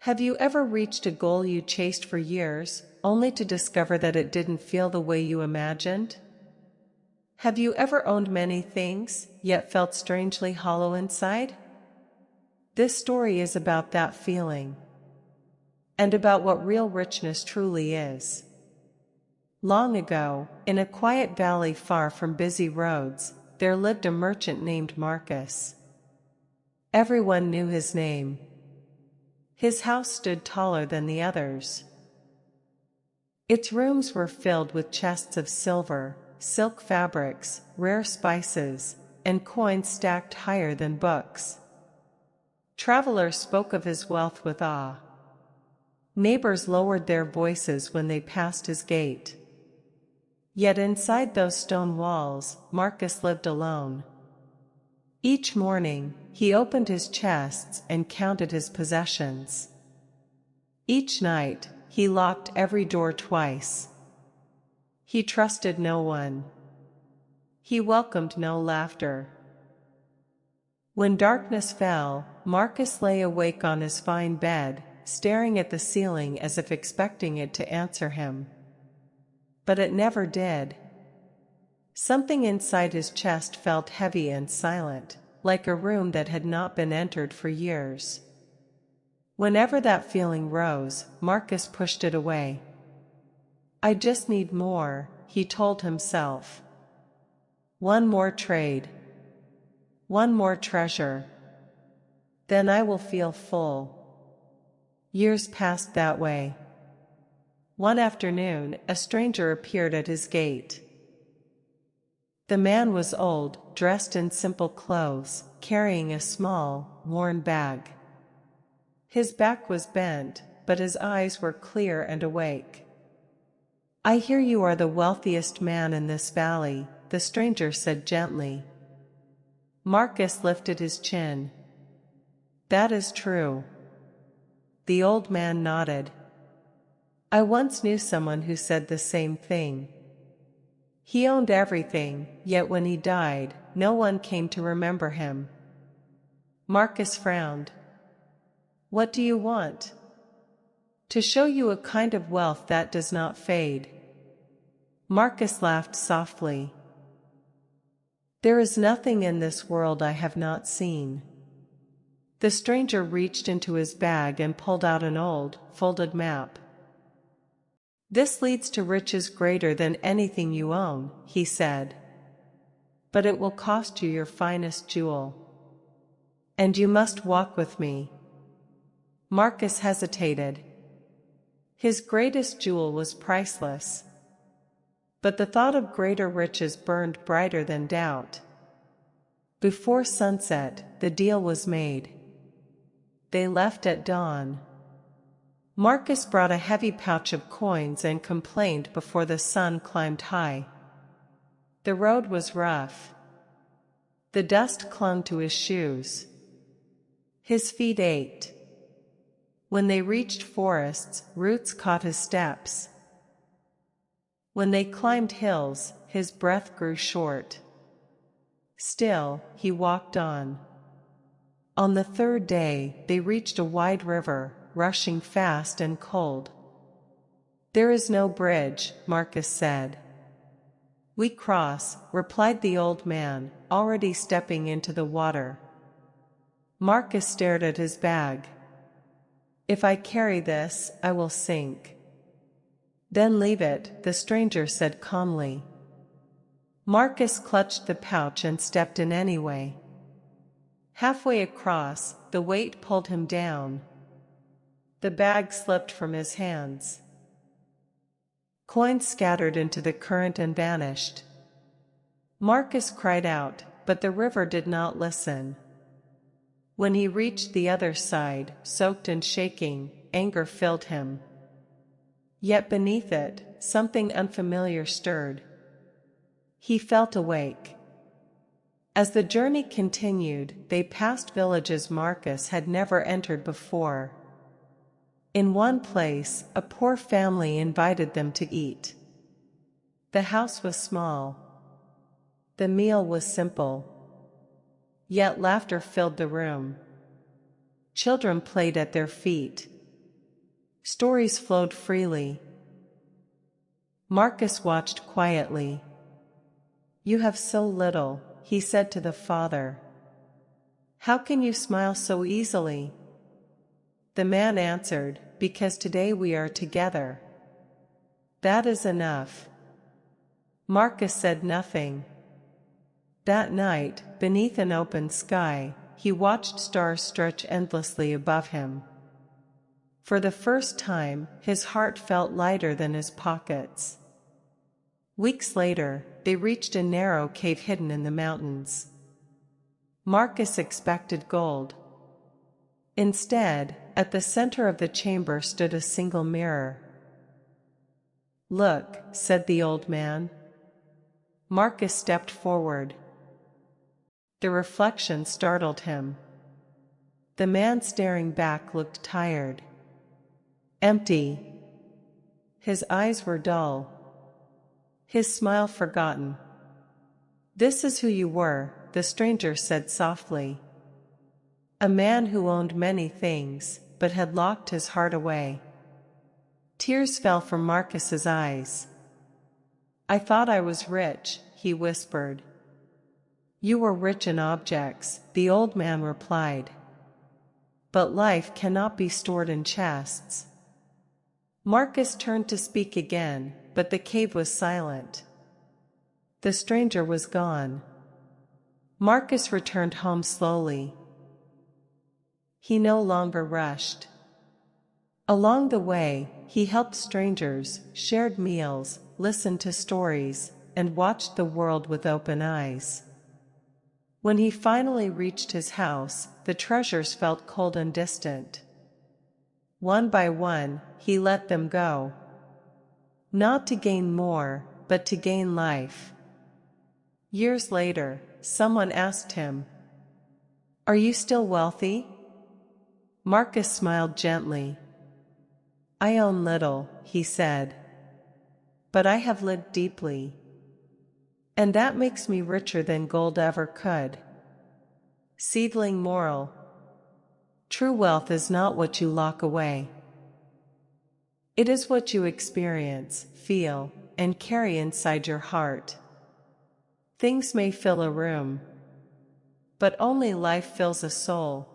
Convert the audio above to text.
Have you ever reached a goal you chased for years, only to discover that it didn't feel the way you imagined? Have you ever owned many things, yet felt strangely hollow inside? This story is about that feeling, and about what real richness truly is. Long ago, in a quiet valley far from busy roads, there lived a merchant named Marcus. Everyone knew his name. His house stood taller than the others. Its rooms were filled with chests of silver, silk fabrics, rare spices, and coins stacked higher than books. Travelers spoke of his wealth with awe. Neighbors lowered their voices when they passed his gate. Yet inside those stone walls, Marcus lived alone. Each morning, he opened his chests and counted his possessions. Each night, he locked every door twice. He trusted no one. He welcomed no laughter. When darkness fell, Marcus lay awake on his fine bed, staring at the ceiling as if expecting it to answer him. But it never did. Something inside his chest felt heavy and silent, like a room that had not been entered for years. Whenever that feeling rose, Marcus pushed it away. "I just need more," he told himself. "One more trade. One more treasure. Then I will feel full." Years passed that way. One afternoon, a stranger appeared at his gate. The man was old, dressed in simple clothes, carrying a small, worn bag. His back was bent, but his eyes were clear and awake. "I hear you are the wealthiest man in this valley," the stranger said gently. Marcus lifted his chin. "That is true." The old man nodded. "I once knew someone who said the same thing. He owned everything, yet when he died, no one came to remember him." Marcus frowned. "What do you want?" "To show you a kind of wealth that does not fade." Marcus laughed softly. "There is nothing in this world I have not seen." The stranger reached into his bag and pulled out an old, folded map. "This leads to riches greater than anything you own," he said. "But it will cost you your finest jewel. And you must walk with me." Marcus hesitated. His greatest jewel was priceless. But the thought of greater riches burned brighter than doubt. Before sunset, the deal was made. They left at dawn. Marcus brought a heavy pouch of coins and complained before the sun climbed high. The road was rough. The dust clung to his shoes. His feet ached. When they reached forests, roots caught his steps. When they climbed hills, his breath grew short. Still, he walked on. On the third day, they reached a wide river, rushing fast and cold. "There is no bridge," Marcus said. "We cross," replied the old man, already stepping into the water. Marcus stared at his bag. "If I carry this, I will sink." "Then leave it," the stranger said calmly. Marcus clutched the pouch and stepped in anyway. Halfway across, the weight pulled him down. The bag slipped from his hands. Coins scattered into the current and vanished. Marcus cried out, but the river did not listen. When he reached the other side, soaked and shaking, anger filled him. Yet beneath it, something unfamiliar stirred. He felt awake. As the journey continued, they passed villages Marcus had never entered before. In one place, a poor family invited them to eat. The house was small. The meal was simple. Yet laughter filled the room. Children played at their feet. Stories flowed freely. Marcus watched quietly. "You have so little," he said to the father. "How can you smile so easily?" The man answered, "Because today we are together. That is enough." Marcus said nothing. That night, beneath an open sky, he watched stars stretch endlessly above him. For the first time, his heart felt lighter than his pockets. Weeks later, they reached a narrow cave hidden in the mountains. Marcus expected gold. Instead, at the center of the chamber stood a single mirror. "Look," said the old man. Marcus stepped forward. The reflection startled him. The man staring back looked tired. Empty. His eyes were dull. His smile forgotten. "This is who you were," the stranger said softly. "A man who owned many things, but had locked his heart away." Tears fell from Marcus's eyes. "I thought I was rich," he whispered. "You were rich in objects," the old man replied. "But life cannot be stored in chests." Marcus turned to speak again, but the cave was silent. The stranger was gone. Marcus returned home slowly. He no longer rushed. Along the way, he helped strangers, shared meals, listened to stories, and watched the world with open eyes. When he finally reached his house, the treasures felt cold and distant. One by one, he let them go. Not to gain more, but to gain life. Years later, someone asked him, "Are you still wealthy?" Marcus smiled gently. "I own little," he said. "But I have lived deeply. And that makes me richer than gold ever could." Seedling moral: true wealth is not what you lock away. It is what you experience, feel, and carry inside your heart. Things may fill a room, but only life fills a soul.